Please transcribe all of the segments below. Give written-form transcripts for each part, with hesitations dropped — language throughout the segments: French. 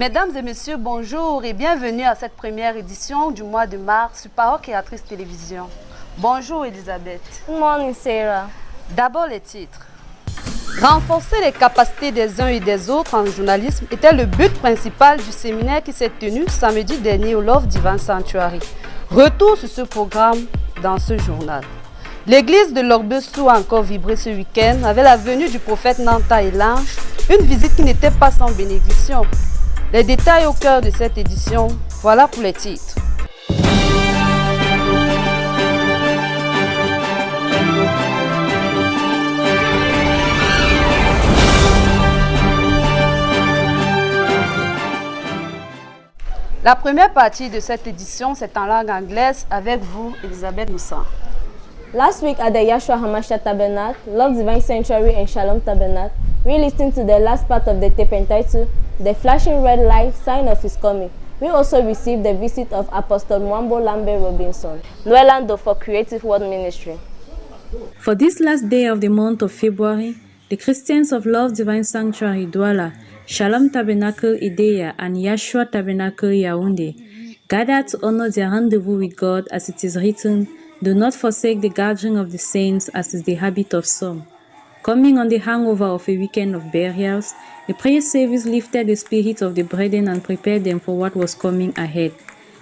Mesdames et messieurs, bonjour et bienvenue à cette première édition du mois de mars sur Parole Créatrice Télévision. Bonjour Elisabeth. Good morning, Sarah. D'abord les titres. Renforcer les capacités des uns et des autres en journalisme était le but principal du séminaire qui s'est tenu samedi dernier au Love Divine Sanctuary. Retour sur ce programme dans ce journal. L'église de l'Orbeusou a encore vibré ce week-end avec la venue du prophète Nanta et l'ange, une visite qui n'était pas sans bénédiction. Les détails au cœur de cette édition, voilà pour les titres. La première partie de cette édition, c'est en langue anglaise avec vous, Elisabeth Moussa. Last week at the Yahshua HaMashiach Tabernacle, Love Divine Sanctuary and Shalom Tabernacle, we listened to the last part of the tape entitled The Flashing Red Light, Sign of His Coming. We also received the visit of Apostle Mwambo Lambert Robinson, Nuelando for Creative Word Ministry. For this last day of the month of February, the Christians of Love Divine Sanctuary Douala, Shalom Tabernacle Ideya, and Yahshua Tabernacle Yaoundé gathered to honor their rendezvous with God as it is written, "Do not forsake the gathering of the saints as is the habit of some." Coming on the hangover of a weekend of burials, the prayer service lifted the spirits of the brethren and prepared them for what was coming ahead.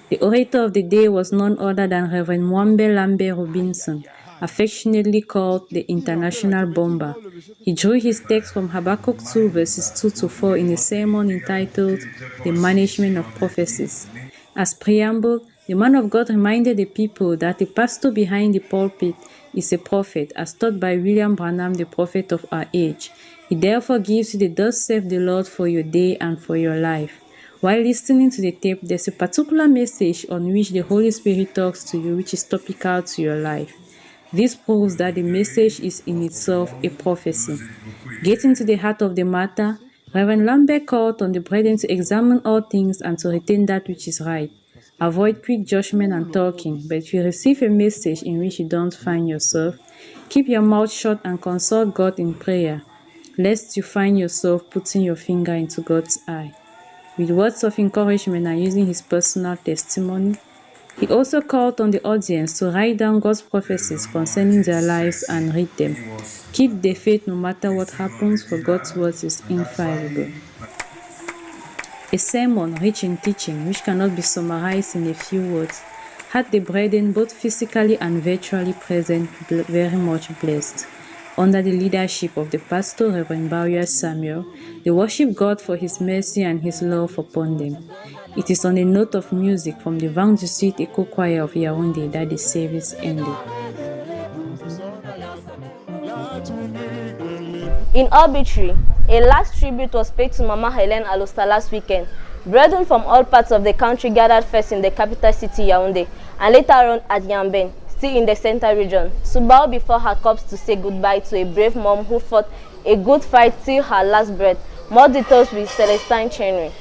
The orator of the day was none other than Reverend Mwambo Lambert Robinson, affectionately called the International Bomber. He drew his text from Habakkuk 2 verses 2 to 4 in a sermon entitled The Management of Prophecies. As preamble, the man of God reminded the people that the pastor behind the pulpit is a prophet, as taught by William Branham, the prophet of our age. He therefore gives you the "Thus saith the Lord" for your day and for your life. While listening to the tape, there's a particular message on which the Holy Spirit talks to you, which is topical to your life. This proves that the message is in itself a prophecy. Getting to the heart of the matter, Reverend Lambert called on the brethren to examine all things and to retain that which is right. Avoid quick judgment and talking, but if you receive a message in which you don't find yourself, keep your mouth shut and consult God in prayer, lest you find yourself putting your finger into God's eye. With words of encouragement and using his personal testimony, he also called on the audience to write down God's prophecies concerning their lives and read them. Keep the faith no matter what happens, for God's word is infallible. A sermon rich in teaching, which cannot be summarized in a few words, had the brethren both physically and virtually present very much blessed. Under the leadership of the pastor, Reverend Bowyer Samuel, they worship God for his mercy and his love upon them. It is on a note of music from the Vang du Sud Echo Choir of Yaoundé that the service ended. In Arbitrary, a last tribute was paid to Mama Helen Alosta last weekend. Brethren from all parts of the country gathered first in the capital city Yaoundé and later on at Yamben, still in the center region, to bow before her corpse to say goodbye to a brave mom who fought a good fight till her last breath. More details with Celestine Chenry.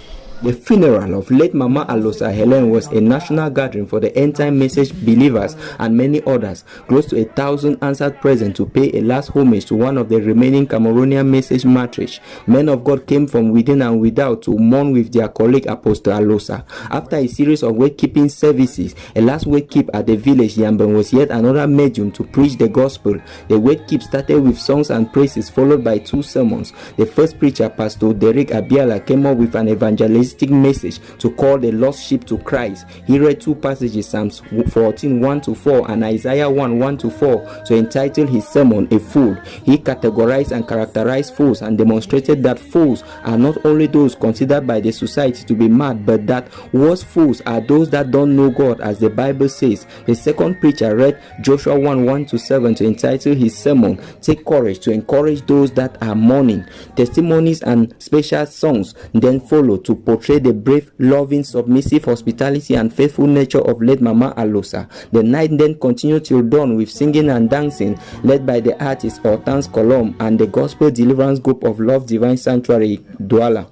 The funeral of late Mama Alosa Helen was a national gathering for the end-time message believers and many others. Close to 1,000 answered present to pay a last homage to one of the remaining Cameroonian message matriarchs. Men of God came from within and without to mourn with their colleague Apostle Alosa. After a series of wake-keeping services, a last wake-keep at the village Yamben was yet another medium to preach the gospel. The wake-keep started with songs and praises followed by 2 sermons. The first preacher, Pastor Derek Abiala, came up with an evangelistic message to call the lost sheep to Christ. He read 2 passages, Psalms 14, 1-4 and Isaiah 1, 1-4, to entitle his sermon A Fool. He categorized and characterized fools and demonstrated that fools are not only those considered by the society to be mad, but that worse fools are those that don't know God, as the Bible says. The second preacher read Joshua 1, 1-7 to entitle his sermon Take Courage, to encourage those that are mourning. Testimonies and special songs then follow to portray the brave, loving, submissive hospitality and faithful nature of late Mama Alosa. The night then continued till dawn with singing and dancing, led by the artist Hortense Colomb and the gospel deliverance group of Love Divine Sanctuary Douala.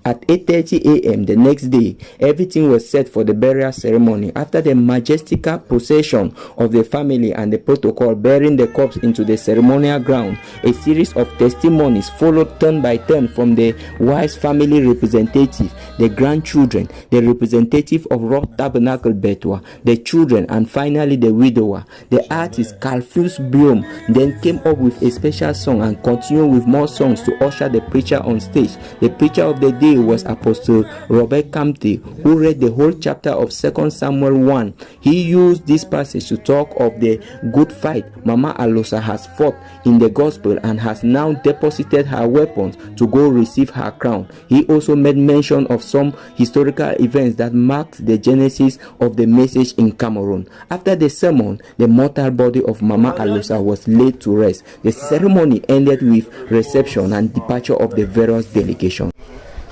At 8:30 a.m. the next day, everything was set for the burial ceremony. After the majestical procession of the family and the protocol bearing the corpse into the ceremonial ground, a series of testimonies followed turn by turn from the wife's family representative, the grandchildren, the representative of Rock Tabernacle Betua, the children, and finally the widower. The artist Carlfus Bloom then came up with a special song and continued with more songs to usher the preacher on stage. The preacher of the day was Apostle Robert Camte, who read the whole chapter of 2 Samuel 1. He used this passage to talk of the good fight Mama Alosa has fought in the gospel and has now deposited her weapons to go receive her crown. He also made mention of some historical events that marked the genesis of the message in Cameroon. After the sermon, the mortal body of Mama Alosa was laid to rest. The ceremony ended with reception and departure of the various delegations.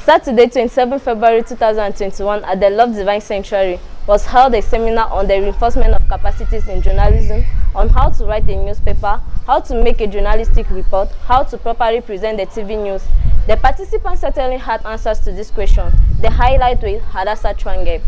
Saturday, 27 February 2021 at the Love Divine Sanctuary was held a seminar on the reinforcement of capacities in journalism, on how to write a newspaper, how to make a journalistic report, how to properly present the TV news. The participants certainly had answers to this question. The highlight was Hadassah Chwange.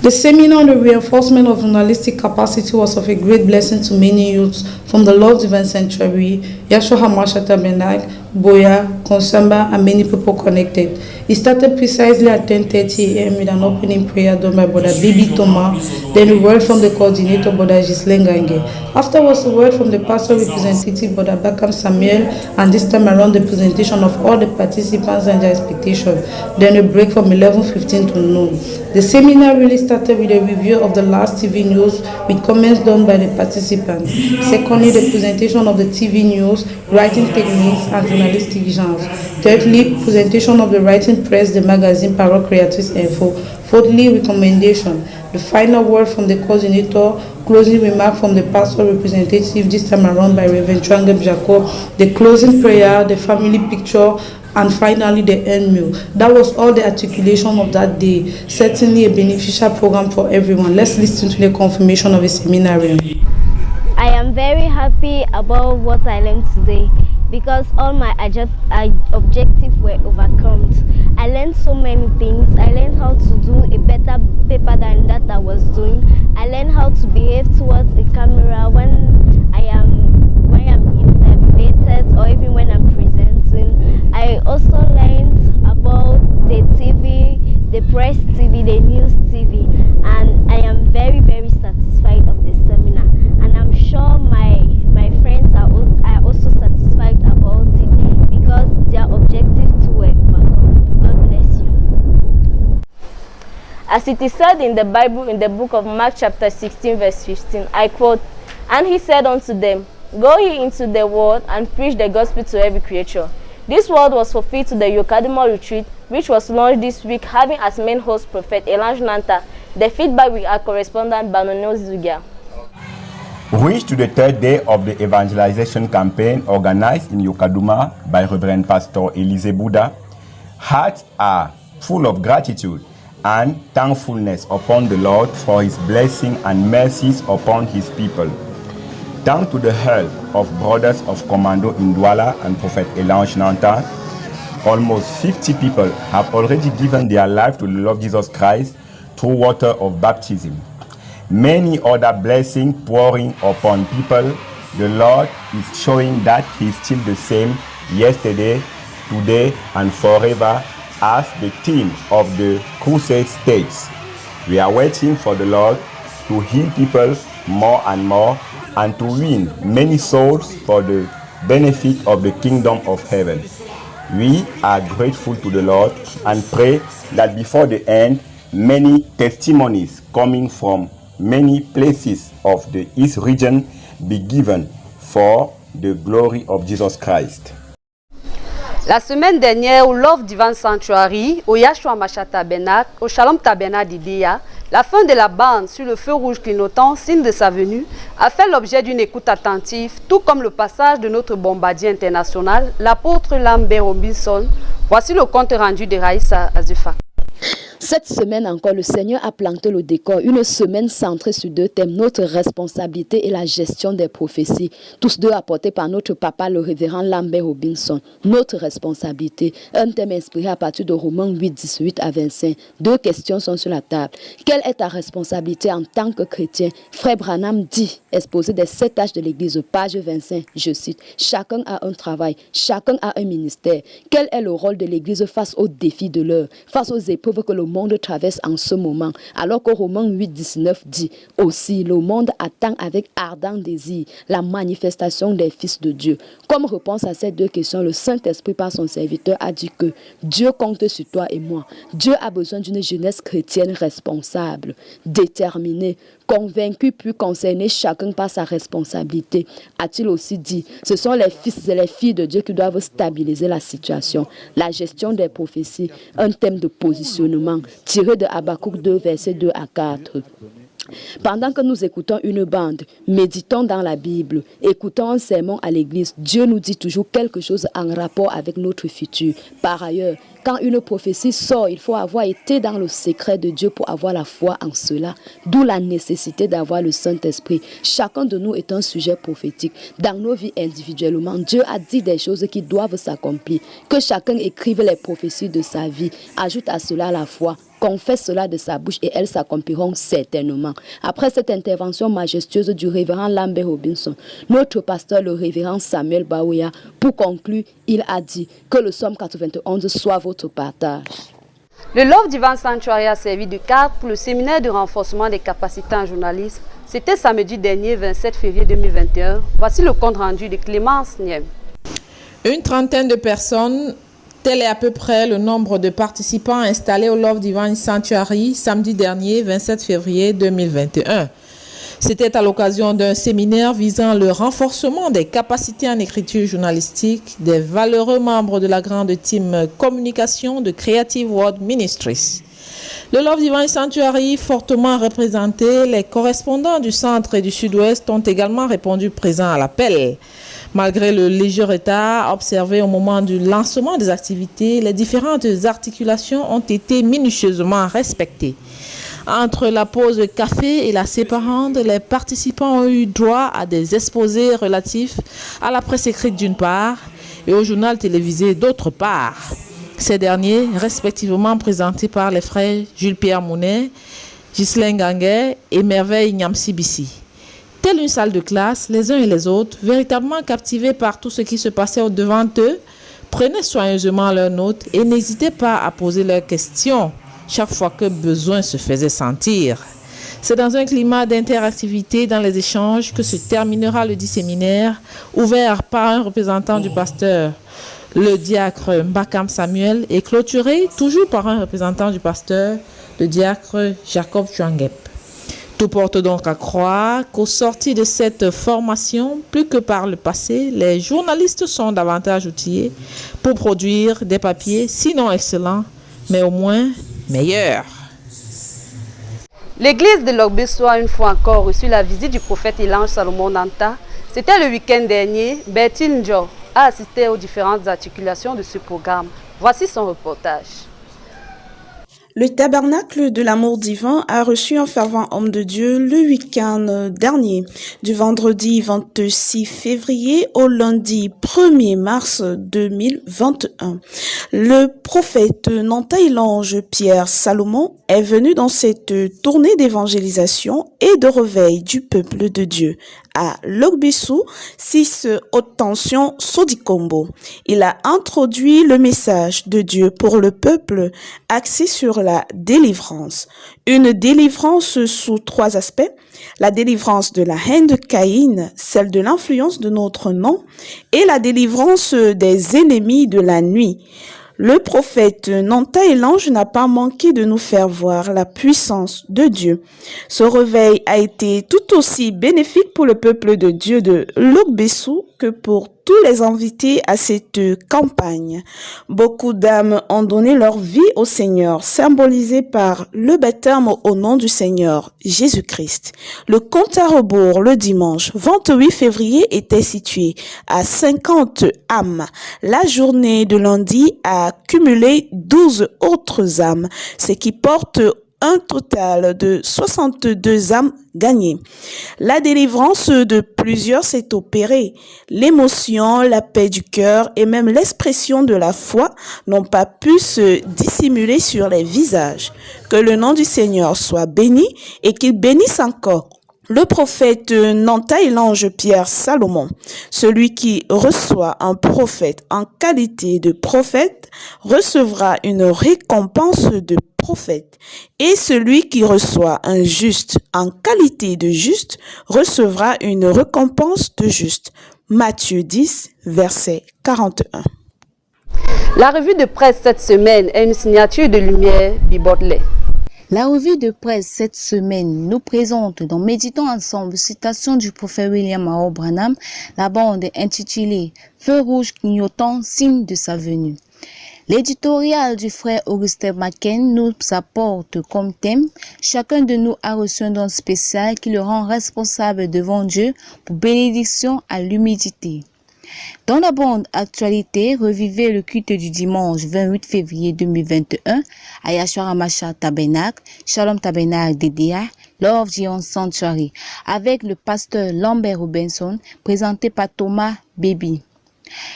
The seminar on the reinforcement of journalistic capacity was of a great blessing to many youths from the Love Divine Sanctuary, Yashua HaMashiach Tabernacle, Boya, Konsamba, and many people connected. It started precisely at 10:30 a.m. with an opening prayer done by Brother Bibi Thomas, then a word from the coordinator, Brother Ghislaine Gange. Afterwards, a word from the pastor representative, Brother Bakam Samuel, and this time around the presentation of all the participants and their expectation. Then a break from 11:15 to noon. The seminar really started with a review of the last TV news with comments done by the participants. Secondly, the presentation of the TV news, writing techniques, and journalistic genres. Thirdly, presentation of the writing press, the magazine Parole Creatrice Info. Fourthly, recommendation. The final word from the coordinator, closing remark from the pastor representative, this time around by Reverend Chwange Jacob, the closing prayer, the family picture, and finally the end meal. That was all the articulation of that day. Certainly a beneficial program for everyone. Let's listen to the confirmation of a seminarian. I am very happy about what I learned today because all my objectives were overcome. I learned so many things. I learned how to do a better paper than that I was doing. I learned how to behave towards the camera when I am interviewed or even when I'm presenting. I also learned about the TV, the press TV, the news TV, and I am very, very satisfied of the seminar. And I'm sure my friends are also satisfied about it because their objectives too were overcome. God bless you. As it is said in the Bible in the book of Mark chapter 16 verse 15, I quote, "And he said unto them, Go ye into the world and preach the gospel to every creature." This word was fulfilled to the Yokadimo retreat, which was launched this week, having as main host Prophet Elange Nanta. The feedback with our correspondent Banono Zugia. Reached to the third day of the evangelization campaign organized in Yokaduma by Reverend Pastor Elise Buddha, hearts are full of gratitude and thankfulness upon the Lord for his blessing and mercies upon his people. Thanks to the help of Brothers of Commando in Douala and Prophet Elange Nanta, almost 50 people have already given their life to the Lord Jesus Christ through water of baptism. Many other blessings pouring upon people. The Lord is showing that he is still the same yesterday, today, and forever as the theme of the crusade states. We are waiting for the Lord to heal people more and more and to win many souls for the benefit of the kingdom of heaven. We are grateful to the Lord and pray that before the end, many testimonies coming from many places of the East region be given for the glory of Jesus Christ. La semaine dernière, au Love Divine Sanctuary, au Yashua HaMashiach Tabernacle, au Shalom Tabernacle d'Idéa, la fin de la bande sur le feu rouge clignotant, signe de sa venue, a fait l'objet d'une écoute attentive, tout comme le passage de notre bombardier international, l'apôtre Lambert Robinson. Voici le compte rendu de Raïssa Azufa. Cette semaine encore, le Seigneur a planté le décor. Une semaine centrée sur 2 thèmes, notre responsabilité et la gestion des prophéties. Tous 2 apportés par notre papa, le révérend Lambert Robinson. Notre responsabilité, un thème inspiré à partir de Romains 8, 18 à 25. 2 questions sont sur la table. Quelle est ta responsabilité en tant que chrétien? Frère Branham dit, exposé des 7 tâches de l'Église, page 25, je cite, « Chacun a un travail, chacun a un ministère. Quel est le rôle de l'Église face aux défis de l'heure, face aux épreuves que le monde traverse en ce moment, alors que Romains 8, 19 dit aussi, le monde attend avec ardent désir la manifestation des fils de Dieu. Comme réponse à ces 2 questions, le Saint-Esprit par son serviteur a dit que Dieu compte sur toi et moi. Dieu a besoin d'une jeunesse chrétienne responsable, déterminée, convaincue puis concernée chacun par sa responsabilité. A-t-il aussi dit, ce sont les fils et les filles de Dieu qui doivent stabiliser la situation. La gestion des prophéties, un thème de positionnement tiré de Habakkuk 2, versets 2 à 4. Pendant que nous écoutons une bande, méditons dans la Bible, écoutons un sermon à l'église, Dieu nous dit toujours quelque chose en rapport avec notre futur. Par ailleurs, quand une prophétie sort, il faut avoir été dans le secret de Dieu pour avoir la foi en cela. D'où la nécessité d'avoir le Saint-Esprit. Chacun de nous est un sujet prophétique. Dans nos vies individuellement, Dieu a dit des choses qui doivent s'accomplir. Que chacun écrive les prophéties de sa vie. Ajoute à cela la foi. Confesse cela de sa bouche et elles s'accompliront certainement. Après cette intervention majestueuse du révérend Lambert Robinson, notre pasteur, le révérend Samuel Baouya, pour conclure, il a dit que le psaume 91 soit votre partage. Le Love Divine Sanctuary a servi de cadre pour le séminaire de renforcement des capacités en journalisme. C'était samedi dernier, 27 février 2021. Voici le compte rendu de Clémence Niem. Une trentaine de personnes. Tel est à peu près le nombre de participants installés au Love Divine Sanctuary samedi dernier, 27 février 2021. C'était à l'occasion d'un séminaire visant le renforcement des capacités en écriture journalistique des valeureux membres de la grande team communication de Creative World Ministries. Le Love Divine Sanctuary, fortement représenté, les correspondants du centre et du sud-ouest ont également répondu présents à l'appel. Malgré le léger retard observé au moment du lancement des activités, les différentes articulations ont été minutieusement respectées. Entre la pause café et la séparande, les participants ont eu droit à des exposés relatifs à la presse écrite d'une part et au journal télévisé d'autre part. Ces derniers, respectivement présentés par les frères Jules-Pierre Mounet, Ghislain Ganguet et Merveille Nyamsibissi. Telle une salle de classe, les uns et les autres, véritablement captivés par tout ce qui se passait au-devant d'eux, prenaient soigneusement leurs notes et n'hésitaient pas à poser leurs questions chaque fois que besoin se faisait sentir. C'est dans un climat d'interactivité dans les échanges que se terminera le dit séminaire, ouvert par un représentant du pasteur, le diacre Mbakam Samuel, et clôturé toujours par un représentant du pasteur, le diacre Jacob Chouangep. Tout porte donc à croire qu'au sortir de cette formation, plus que par le passé, les journalistes sont davantage outillés pour produire des papiers, sinon excellents, mais au moins meilleurs. L'église de Logbeso a une fois encore reçu la visite du prophète Elange Salomon Nanta. C'était le week-end dernier. Bertie Njo a assisté aux différentes articulations de ce programme. Voici son reportage. Le tabernacle de l'amour divin a reçu un fervent homme de Dieu le week-end dernier, du vendredi 26 février au lundi 1er mars 2021. Le prophète Nantaïlange Pierre Salomon est venu dans cette tournée d'évangélisation et de réveil du peuple de Dieu à Logbesu, 6 haute tension Sodikombo. Il a introduit le message de Dieu pour le peuple axé sur la délivrance. Une délivrance sous 3 aspects. La délivrance de la haine de Caïn, celle de l'influence de notre nom et la délivrance des ennemis de la nuit. Le prophète Nantaïlange n'a pas manqué de nous faire voir la puissance de Dieu. Ce réveil a été tout aussi bénéfique pour le peuple de Dieu de Logbesu que pour tous les invités à cette campagne. Beaucoup d'âmes ont donné leur vie au Seigneur, symbolisé par le baptême au nom du Seigneur Jésus-Christ. Le compte à rebours le dimanche 28 février était situé à 50 âmes. La journée de lundi a cumulé 12 autres âmes, ce qui porte un total de 62 âmes gagnées. La délivrance de plusieurs s'est opérée. L'émotion, la paix du cœur et même l'expression de la foi n'ont pas pu se dissimuler sur les visages. Que le nom du Seigneur soit béni et qu'il bénisse encore le prophète Nanta et l'ange Pierre Salomon. Celui qui reçoit un prophète en qualité de prophète recevra une récompense de prophète. Et celui qui reçoit un juste en qualité de juste recevra une récompense de juste. Matthieu 10, verset 41. La revue de presse cette semaine est une signature de Lumière Bibotley. La revue de presse cette semaine nous présente dans Méditons ensemble citation du prophète William Mahou Branham, la bande intitulée Feu rouge clignotant, signe de sa venue. L'éditorial du frère Augustin Machen nous apporte comme thème « Chacun de nous a reçu un don spécial qui le rend responsable devant Dieu pour bénédiction à l'humidité ». Dans la bande actualité, revivez le culte du dimanche 28 février 2021 à Yahshua HaMashiach Tabernacle, Shalom Tabernacle DDA, Love Zion Sanctuary, avec le pasteur Lambert Robinson, présenté par Thomas Baby.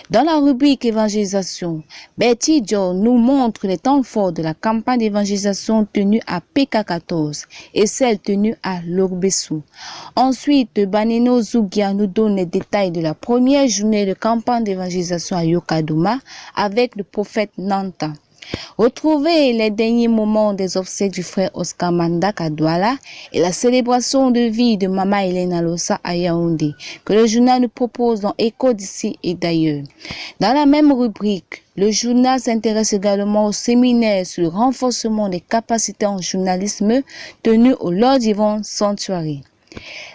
Dans la rubrique évangélisation, Betty Joe nous montre les temps forts de la campagne d'évangélisation tenue à PK14 et celle tenue à Lorbessou. Ensuite, Baneno Zugia nous donne les détails de la première journée de campagne d'évangélisation à Yokadouma avec le prophète Nanta. Retrouvez les derniers moments des obsèques du frère Oscar Mandak à Douala et la célébration de vie de Mama Hélène Alossa à Yaoundé, que le journal nous propose dans Écho d'ici et d'ailleurs. Dans la même rubrique, le journal s'intéresse également au séminaire sur le renforcement des capacités en journalisme tenu au Lord Ivan Sanctuary.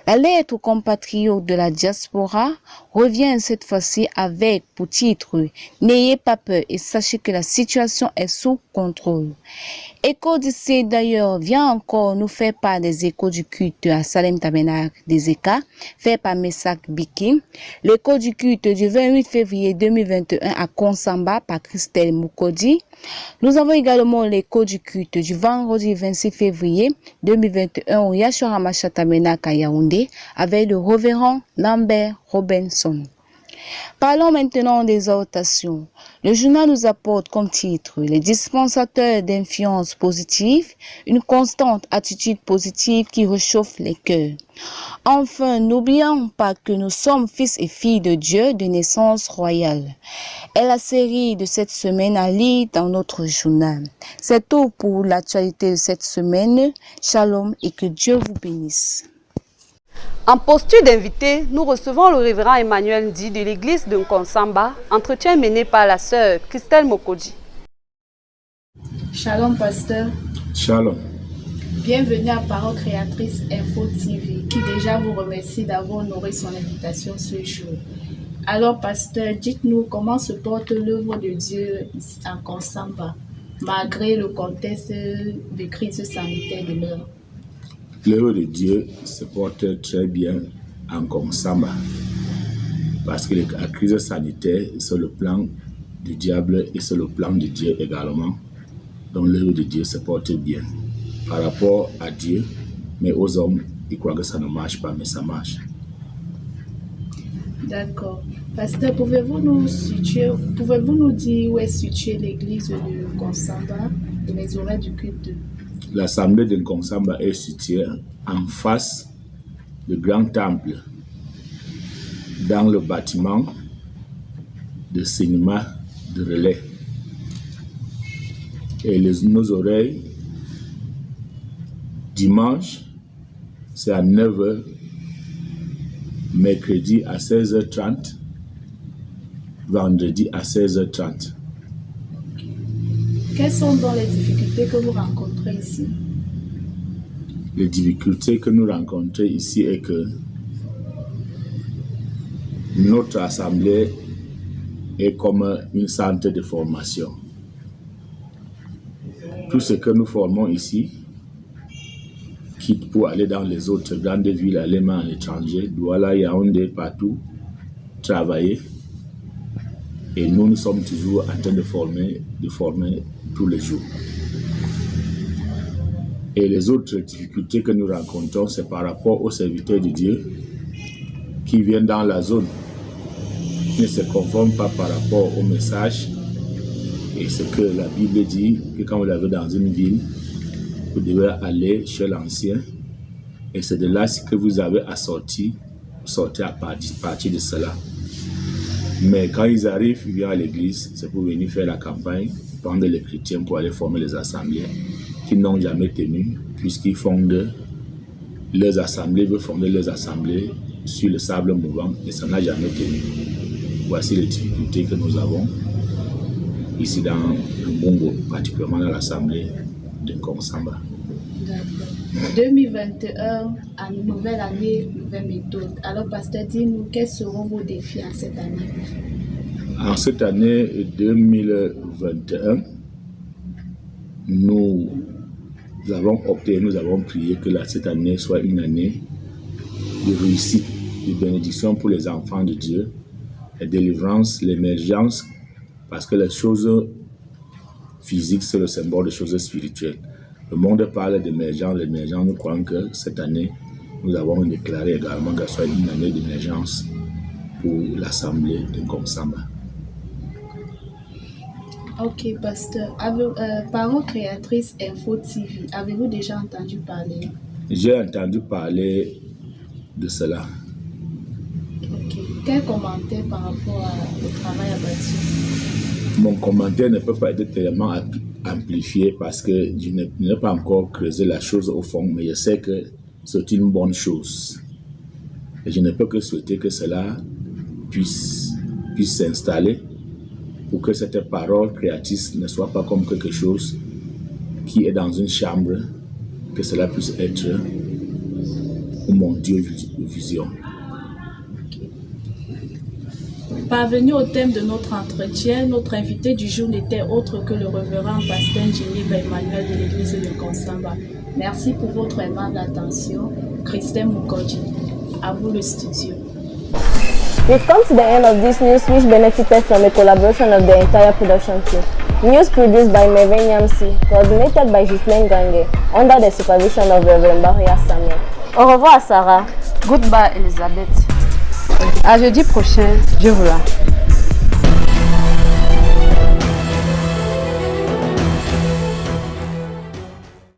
La lettre aux compatriotes de la diaspora revient cette fois-ci avec pour titre « N'ayez pas peur et sachez que la situation est sous contrôle ». Écho d'ici d'ailleurs vient encore nous faire part des échos du culte à Salem Tabernacle des Éka, fait par Messak Biki. L'écho du culte du 28 février 2021 à Konsamba par Christelle Mukodi. Nous avons également l'écho du culte du vendredi 26 février 2021 au Yahshua HaMashiach Tabernacle à Yaoundé avec le révérend Lambert Robinson. Parlons maintenant des exhortations. Le journal nous apporte comme titre « Les dispensateurs d'influence positive, une constante attitude positive qui réchauffe les cœurs ». Enfin, n'oublions pas que nous sommes fils et filles de Dieu de naissance royale. Et la série de cette semaine à lire dans notre journal. C'est tout pour l'actualité de cette semaine. Shalom et que Dieu vous bénisse. En posture d'invité, nous recevons le révérend Emmanuel Ndi de l'église de Nkonsamba, entretien mené par la sœur Christelle Mokodji. Shalom pasteur. Shalom. Bienvenue à Parole Créatrice Info TV, qui déjà vous remercie d'avoir honoré son invitation ce jour. Alors pasteur, dites-nous comment se porte l'œuvre de Dieu en Nkonsamba, malgré le contexte de crise sanitaire de l'heure. L'œuvre de Dieu se porte très bien en Nkonsamba parce que la crise sanitaire, c'est le plan du diable et c'est le plan de Dieu également. Donc l'œuvre de Dieu se porte bien par rapport à Dieu, mais aux hommes, ils croient que ça ne marche pas, mais ça marche. D'accord. Pasteur, pouvez-vous nous dire où est située l'église de Nkonsamba et les horaires du culte? L'assemblée de Nkonsamba est située en face du grand temple, dans le bâtiment de cinéma de Relais. Et nos oreilles, dimanche, c'est à 9h, mercredi à 16h30, vendredi à 16h30. Quelles sont donc les difficultés que vous rencontrez ici? Les difficultés que nous rencontrons ici est que Notre assemblée est comme une centre de formation. Tout ce que nous formons ici, quitte pour aller dans les autres grandes villes, aller même à l'étranger, Douala, Yaoundé, partout, travailler. Et nous sommes toujours en train de former tous les jours. Et les autres difficultés que nous rencontrons, c'est par rapport aux serviteurs de Dieu qui viennent dans la zone, qui ne se conforment pas par rapport au message. Et ce que la Bible dit, que quand vous l'avez dans une ville, vous devez aller chez l'ancien. Et c'est de là que vous avez à sortir à partir de cela. Mais quand ils arrivent, ils viennent à l'église, c'est pour venir faire la campagne, prendre les chrétiens pour aller former les assemblées qui n'ont jamais tenu, puisqu'ils fondent leurs assemblées, veulent fonder leurs assemblées sur le sable mouvant et ça n'a jamais tenu. Voici les difficultés que nous avons ici dans le Bongo, particulièrement dans l'assemblée de Konsamba. 2021, en nouvelle année, nouvelle méthode. Alors, pasteur, dis-nous, quels seront vos défis en cette année? En cette année 2021, nous avons opté, nous avons prié que cette année soit une année de réussite, de bénédiction pour les enfants de Dieu, la délivrance, l'émergence, parce que les choses physiques, c'est le symbole des choses spirituelles. Le monde parle d'émergence, l'émergence, nous croyons que cette année, nous avons déclaré également qu'elle soit une année d'émergence pour l'Assemblée de Konsamba. Ok, pasteur. Parole créatrice Info TV, avez-vous déjà entendu parler? J'ai entendu parler de cela. Ok. Quel commentaire par rapport au travail abattu? Mon commentaire ne peut pas être tellement amplifié parce que je n'ai pas encore creusé la chose au fond, mais je sais que c'est une bonne chose. Et je ne peux que souhaiter que cela puisse s'installer pour que cette parole créatrice ne soit pas comme quelque chose qui est dans une chambre, que cela puisse être mon Dieu vision. Parvenu au thème de notre entretien, notre invité du jour n'était autre que le révérend pasteur Njiniba Emmanuel de l'église de Konsamba. Merci pour votre aimable attention. Christine Mukoji, à vous le studio. We've come to the end of this news, which benefited from a collaboration of the entire production team. News produced by Mervyn Yamsi, coordinated by Ghislaine Gangue, under the supervision of Reverend Baria Samuel. Au revoir Sarah. Goodbye Elisabeth. À jeudi prochain, je vous l'aime.